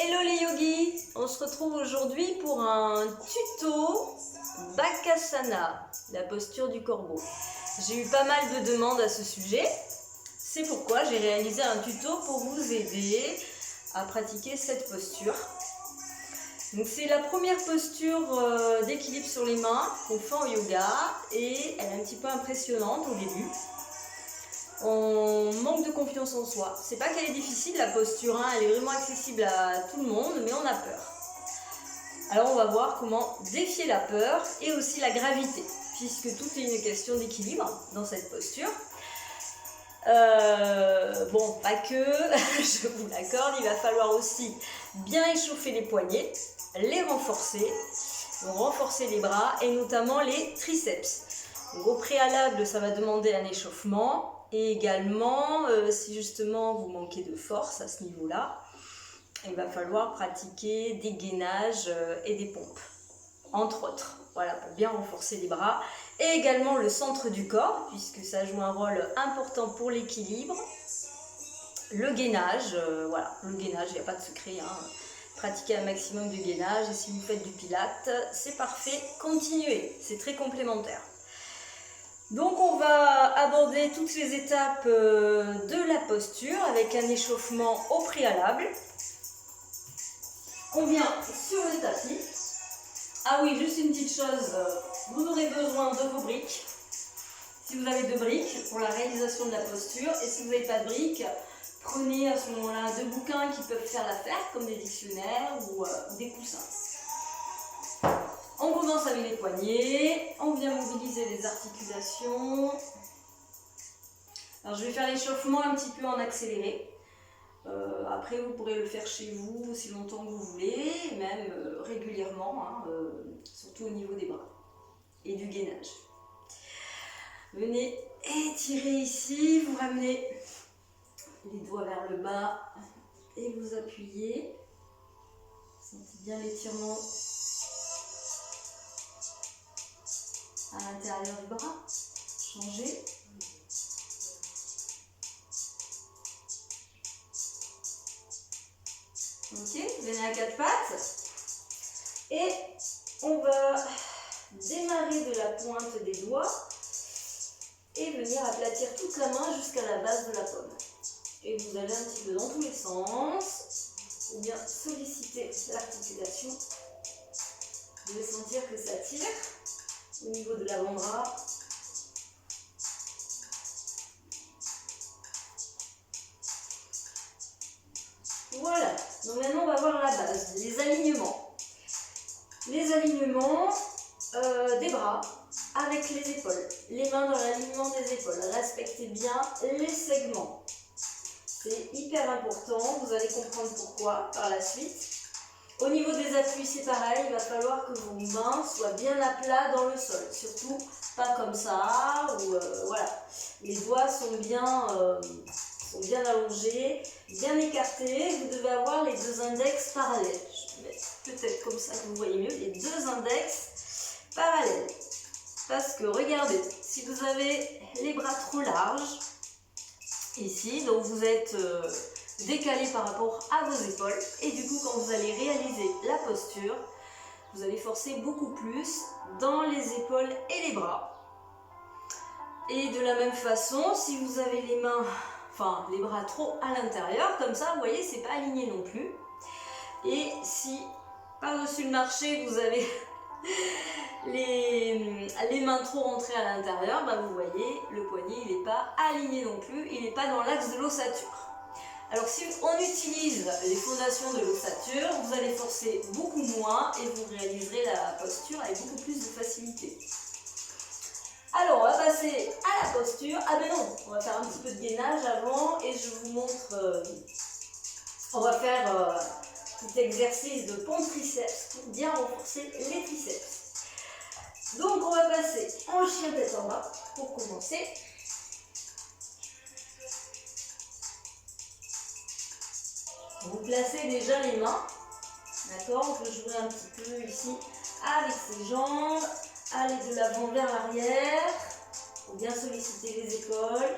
Hello les yogis, on se retrouve aujourd'hui pour un tuto Bakasana, la posture du corbeau. J'ai eu pas mal de demandes à ce sujet, c'est pourquoi j'ai réalisé un tuto pour vous aider à pratiquer cette posture. Donc c'est la première posture d'équilibre sur les mains qu'on fait en yoga et elle est un petit peu impressionnante au début. On manque de confiance en soi. C'est pas qu'elle est difficile la posture, hein, elle est vraiment accessible à tout le monde, mais on a peur. Alors on va voir comment défier la peur et aussi la gravité, puisque tout est une question d'équilibre dans cette posture. Bon, pas que, je vous l'accorde, il va falloir aussi bien échauffer les poignets, les renforcer, donc renforcer les bras et notamment les triceps. Donc, au préalable, ça va demander un échauffement. Et également, si justement vous manquez de force à ce niveau-là, il va falloir pratiquer des gainages et des pompes, entre autres. Voilà, pour bien renforcer les bras. Et également le centre du corps, puisque ça joue un rôle important pour l'équilibre. Le gainage, voilà, le gainage, il n'y a pas de secret, hein. Pratiquez un maximum de gainage et si vous faites du pilates, c'est parfait, continuez, c'est très complémentaire. Donc on va aborder toutes les étapes de la posture avec un échauffement au préalable. On vient sur le tapis. Ah oui, juste une petite chose, vous aurez besoin de vos briques. Si vous avez deux briques pour la réalisation de la posture et si vous n'avez pas de briques, prenez à ce moment-là deux bouquins qui peuvent faire l'affaire comme des dictionnaires ou des coussins. On commence avec les poignets, on vient mobiliser les articulations. Alors je vais faire l'échauffement un petit peu en accéléré. Après vous pourrez le faire chez vous aussi longtemps que vous voulez, même régulièrement, hein, surtout au niveau des bras et du gainage. Venez étirer ici, vous ramenez les doigts vers le bas et vous appuyez. Sentez bien l'étirement à l'intérieur du bras, changez. Ok, venez à quatre pattes. Et on va démarrer de la pointe des doigts et venir aplatir toute la main jusqu'à la base de la paume. Et vous allez un petit peu dans tous les sens, ou bien solliciter l'articulation. Vous devez sentir que ça tire au niveau de l'avant-bras. Voilà, donc maintenant on va voir la base, les alignements. Les alignements des bras avec les épaules, les mains dans l'alignement des épaules. Respectez bien les segments. C'est hyper important, vous allez comprendre pourquoi par la suite. Au niveau des appuis, c'est pareil, il va falloir que vos mains soient bien à plat dans le sol. Surtout pas comme ça, ou voilà. Les doigts sont bien allongés, bien écartés. Vous devez avoir les deux index parallèles. Je vais mettre peut-être comme ça que vous voyez mieux, les deux index parallèles. Parce que regardez, si vous avez les bras trop larges, ici, donc vous êtes décalé par rapport à vos épaules et du coup quand vous allez réaliser la posture, vous allez forcer beaucoup plus dans les épaules et les bras. Et de la même façon, si vous avez les mains, enfin les bras trop à l'intérieur, comme ça, vous voyez, c'est pas aligné non plus. Et si par-dessus le marché, vous avez les mains trop rentrées à l'intérieur, bah vous voyez, le poignet il n'est pas aligné non plus, il n'est pas dans l'axe de l'ossature. Alors si on utilise les fondations de l'ossature, vous allez forcer beaucoup moins et vous réaliserez la posture avec beaucoup plus de facilité. Alors on va passer à la posture. Ah ben non, on va faire un petit peu de gainage avant et je vous montre, on va faire un petit exercice de pompe triceps pour bien renforcer les triceps. Donc on va passer en chien tête en bas pour commencer. Vous placez déjà les mains, d'accord? On peut jouer un petit peu ici avec ses jambes, aller de l'avant vers l'arrière, pour bien solliciter les épaules.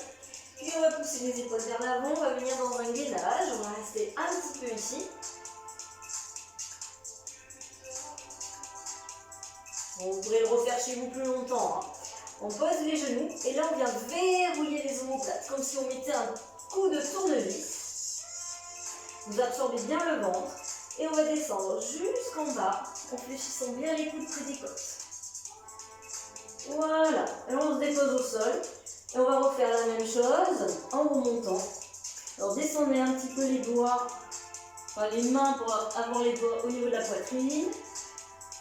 Puis on va pousser les épaules vers l'avant, on va venir dans un gainage, on va rester un petit peu ici. Vous pourrez le refaire chez vous plus longtemps. Hein. On pose les genoux et là on vient verrouiller les omoplates, comme si on mettait un coup de tournevis. Vous absorbez bien le ventre et on va descendre jusqu'en bas en fléchissant bien les coudes près des côtes. Voilà, et on se dépose au sol et on va refaire la même chose en remontant. Alors descendez un petit peu les doigts, enfin les mains pour avoir les doigts au niveau de la poitrine.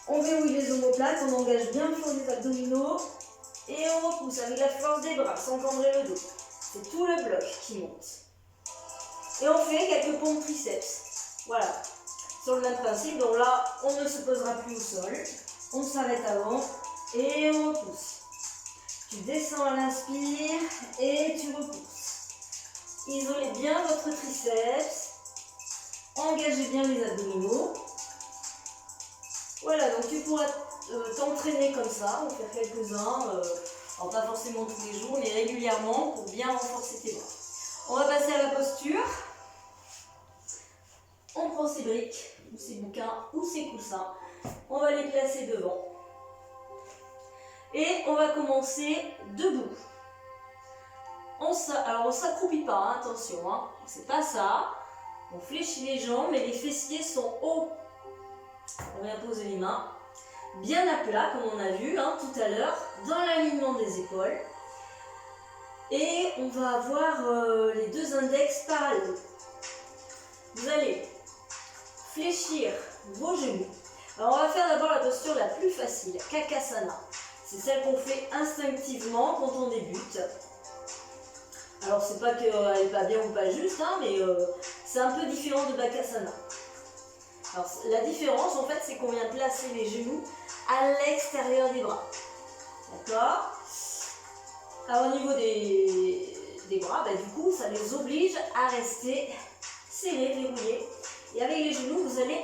On verrouille les omoplates, on engage bien le fond des abdominaux et on repousse avec la force des bras sans cambrer le dos. C'est tout le bloc qui monte. Et on fait quelques pompes triceps. Voilà, sur le même principe. Donc là, on ne se posera plus au sol. On s'arrête avant et on repousse. Tu descends à l'inspire et tu repousses. Isolez bien votre triceps. Engagez bien les abdominaux. Voilà, donc tu pourras t'entraîner comme ça, en faire quelques-uns, alors pas forcément tous les jours, mais régulièrement pour bien renforcer tes bras. On va passer à la posture. On prend ses briques, ou ses bouquins, ou ses coussins. On va les placer devant. Et on va commencer debout. Alors on ne s'accroupit pas, hein, attention, hein, c'est pas ça. On fléchit les jambes, mais les fessiers sont hauts. On vient poser les mains bien à plat, comme on a vu hein, tout à l'heure, dans l'alignement des épaules. Et on va avoir les deux index parallèles. Vous allez fléchir vos genoux. Alors on va faire d'abord la posture la plus facile, Kakasana. C'est celle qu'on fait instinctivement quand on débute. Alors c'est pas qu'elle n'est pas bien ou pas juste, hein, mais c'est un peu différent de Bakasana. Alors la différence en fait c'est qu'on vient placer les genoux à l'extérieur des bras. D'accord? Alors au niveau des bras, bah, du coup ça les oblige à rester serrés, verrouillés. Et avec les genoux vous allez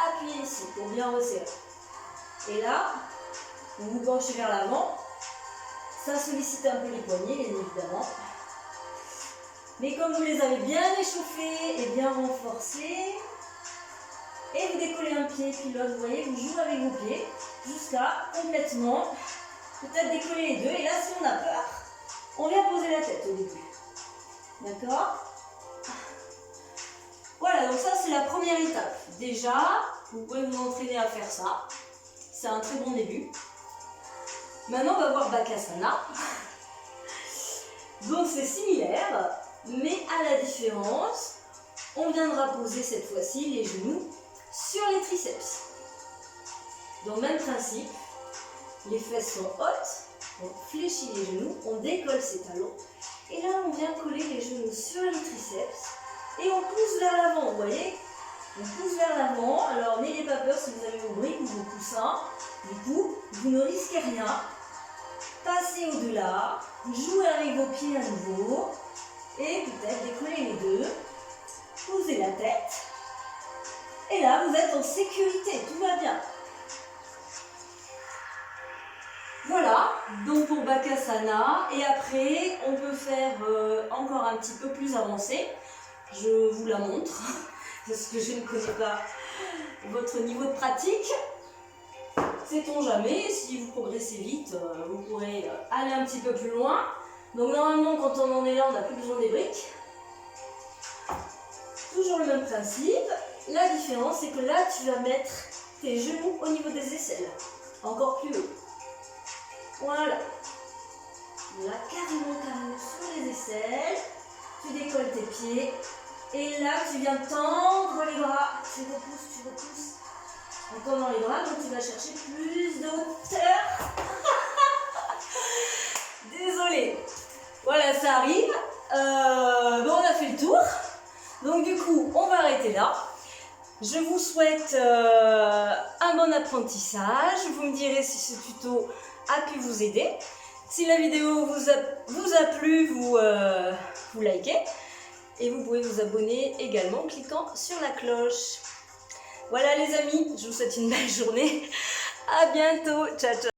appuyer ici pour bien resserrer. Et là, vous vous penchez vers l'avant. Ça sollicite un peu les poignets bien évidemment. Mais comme vous les avez bien échauffés et bien renforcés, et vous décollez un pied puis l'autre, vous voyez, vous jouez avec vos pieds jusqu'à complètement, peut-être décoller les deux. Et là, si on a peur, on vient poser la tête au début. D'accord? Voilà, donc ça c'est la première étape. Déjà, vous pouvez vous entraîner à faire ça. C'est un très bon début. Maintenant, on va voir Bakasana. Donc c'est similaire, mais à la différence, on viendra poser cette fois-ci les genoux sur les triceps. Donc même principe, les fesses sont hautes, on fléchit les genoux, on décolle ses talons, et là on vient coller les genoux sur les triceps, et on pousse vers l'avant, vous voyez? On pousse vers l'avant, alors n'ayez pas peur si vous avez vos briques ou vos coussins, du coup, vous ne risquez rien. Passez au-delà, jouez avec vos pieds à nouveau, et peut-être décollez les deux, posez la tête, et là vous êtes en sécurité, tout va bien. Voilà, donc pour Bakasana, et après on peut faire encore un petit peu plus avancé. Je vous la montre, parce que je ne connais pas votre niveau de pratique. Sait-on jamais, si vous progressez vite, vous pourrez aller un petit peu plus loin. Donc normalement, quand on en est là, on n'a plus besoin des briques. Toujours le même principe. La différence, c'est que là, tu vas mettre tes genoux au niveau des aisselles. Encore plus haut. Voilà. Là, carrément sur les aisselles. Tu décolles tes pieds. Et là, tu viens tendre les bras. Tu repousses. En tendant les bras, donc tu vas chercher plus de hauteur. Désolée. Voilà, ça arrive. Bon, on a fait le tour. Donc du coup, on va arrêter là. Je vous souhaite un bon apprentissage. Vous me direz si ce tuto a pu vous aider. Si la vidéo vous a plu, vous likez. Et vous pouvez vous abonner également en cliquant sur la cloche. Voilà les amis, je vous souhaite une belle journée. À bientôt. Ciao, ciao.